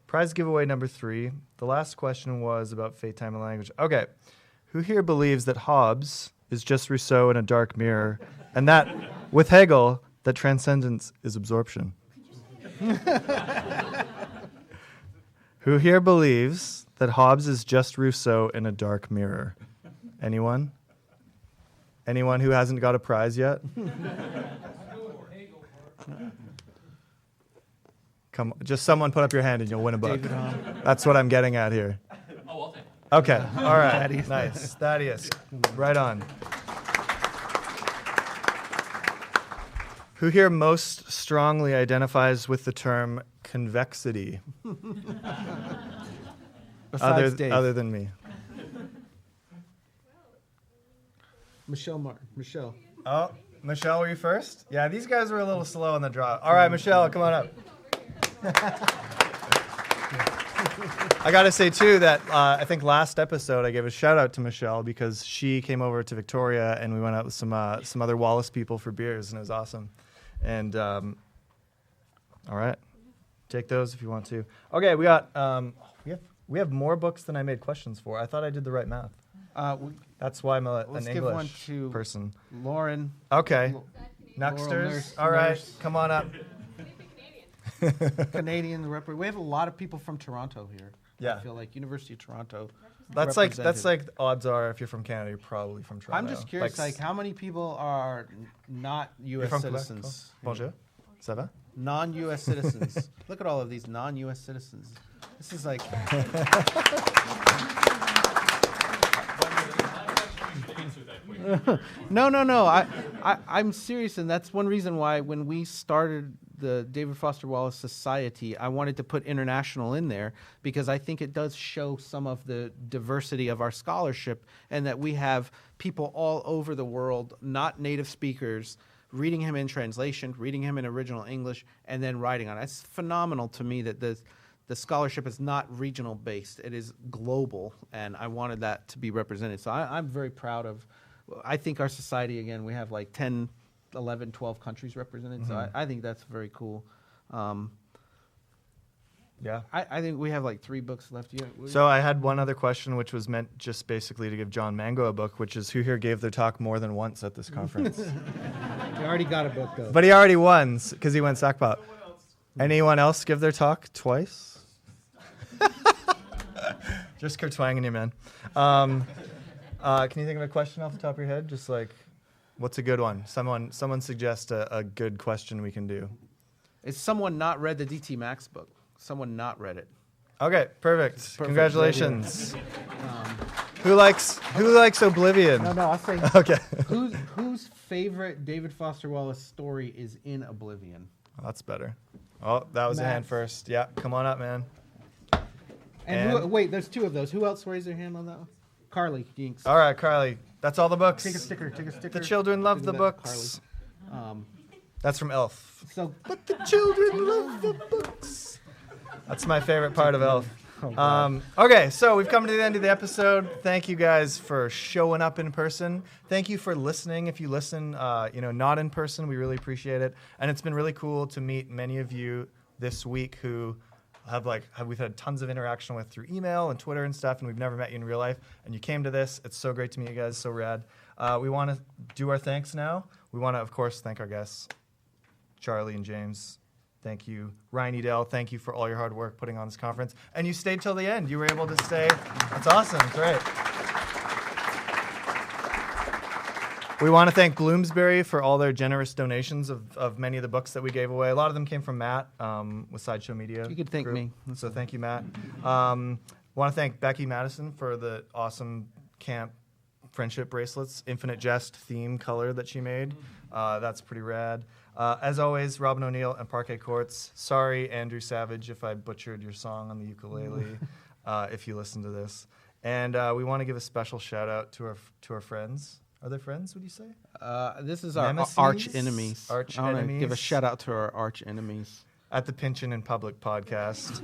Prize giveaway number 3. The last question was about fate, time, and language. Okay. Who here believes that Hobbes is just Rousseau in a dark mirror, and that, with Hegel, that transcendence is absorption? Who here believes that Hobbes is just Rousseau in a dark mirror? Anyone? Anyone who hasn't got a prize yet? Come, just someone put up your hand and you'll win a book. David Hahn. That's what I'm getting at here. Oh, I'll take it. Okay, all right, Thaddeus. nice. Thaddeus, right on. Who here most strongly identifies with the term convexity? Besides Dave. Other than me. Michelle Martin. Michelle. Oh, Michelle, were you first? Yeah, these guys were a little slow on the draw. All right, Michelle, come on up. I got to say, too, that I think last episode I gave a shout-out to Michelle because she came over to Victoria and we went out with some other Wallace people for beers, and it was awesome. And, all right, take those if you want to. Okay, we got we have more books than I made questions for. I thought I did the right math. That's why I'm an Let's English give one to person. Lauren. Okay. Laurel Nuxters. Nurse- All right, Nurse. come on up. Canadian representative. We have a lot of people from Toronto here. Yeah. I feel like University of Toronto. That's represented. like odds are if you're from Canada, you're probably from Toronto. I'm just curious, like how many people are not you're U.S. from Quebec? citizens? Cool. Bonjour. Ça va? Non-U.S. citizens. Look at all of these non-U.S. citizens. This is like. No. I'm serious, and that's one reason why when we started the David Foster Wallace Society, I wanted to put international in there because I think it does show some of the diversity of our scholarship and that we have people all over the world, not native speakers, reading him in translation, reading him in original English, and then writing on it. It's phenomenal to me that the scholarship is not regional based. It is global, and I wanted that to be represented. So I'm very proud of, I think our society, again, we have like 10, 11, 12 countries represented. So I think that's very cool. Yeah. I think we have like 3 books left. So I had one other question, which was meant just basically to give John Mango a book, which is who here gave their talk more than once at this conference? You already got a book, though. But he already won because he went Sackpot. Anyone else give their talk twice? Just kertwanging you, man. Can you think of a question off the top of your head? Just like, what's a good one? Someone suggest a good question we can do. Is someone not read the DT Max book? Someone not read it. Okay, perfect. Perfect. Congratulations. Who likes Oblivion? No, I'll say. Okay. Whose favorite David Foster Wallace story is in Oblivion? Oh, that's better. Oh, that was a hand Matt. first. Yeah, come on up, man. And wait, there's 2 of those. Who else raised their hand on that one? Carly Jinx. All right, Carly. That's all the books. Take a sticker. The children love Look the at that, books. Carly. That's from Elf. So But the children love the books. That's my favorite part of Elf. Okay, so we've come to the end of the episode. Thank you guys for showing up in person. Thank you for listening. If you listen, not in person, we really appreciate it. And it's been really cool to meet many of you this week who we've had tons of interaction with through email and Twitter and stuff, and we've never met you in real life. And you came to this. It's so great to meet you guys. So rad. We want to do our thanks now. We want to, of course, thank our guests, Charlie and James. Thank you, Ryan Edel. Thank you for all your hard work putting on this conference. And you stayed till the end. You were able to stay. That's awesome. Great. We want to thank Bloomsbury for all their generous donations of many of the books that we gave away. A lot of them came from Matt with Sideshow Media. You could thank Group. me. So thank you, Matt. Want to thank Becky Madison for the awesome camp friendship bracelets, Infinite Jest theme color that she made. That's pretty rad. As always, Robin O'Neill and Parquet Courts. Sorry, Andrew Savage, if I butchered your song on the ukulele, if you listen to this. And we want to give a special shout out to our friends. Are they friends, would you say? This is our Nemesis? arch enemies. Arch I want to enemies? give a shout out to our arch enemies. At the Pinchin' in Public podcast.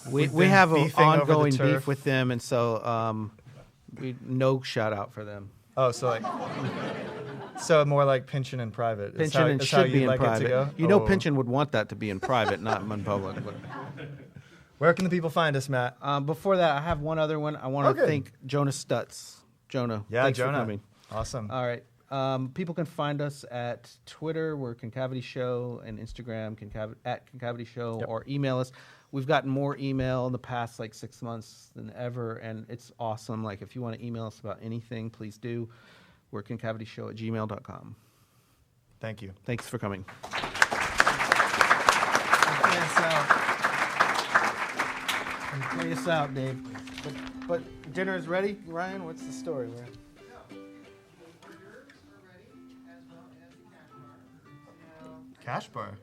We been have an beefing over the ongoing turf. beef with them, and so no shout out for them. Oh, so more like Pinchin' in private. Is Pinchin' is how should be you'd in like it to private. go? You know, Oh. Pinchin' would want that to be in private, not in public. But. Where can the people find us, Matt? Before that, I have one other one. I want to Okay. thank Jonah Stutz. Jonah, Yeah, thanks Jonah. for coming. Awesome. All right. People can find us at Twitter, we're Concavity Show, and Instagram, at Concavity Show, Yep. or email us. We've gotten more email in the past 6 months than ever, and it's awesome. Like, if you want to email us about anything, please do. We're concavityshow@gmail.com. Thank you. Thanks for coming. Play us out, Dave. But dinner is ready, Ryan. What's the story? Cash bar.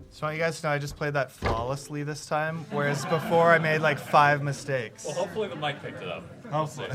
So I want you guys to know I just played that flawlessly this time, whereas before I made like 5 mistakes. Well, hopefully the mic picked it up. Hopefully.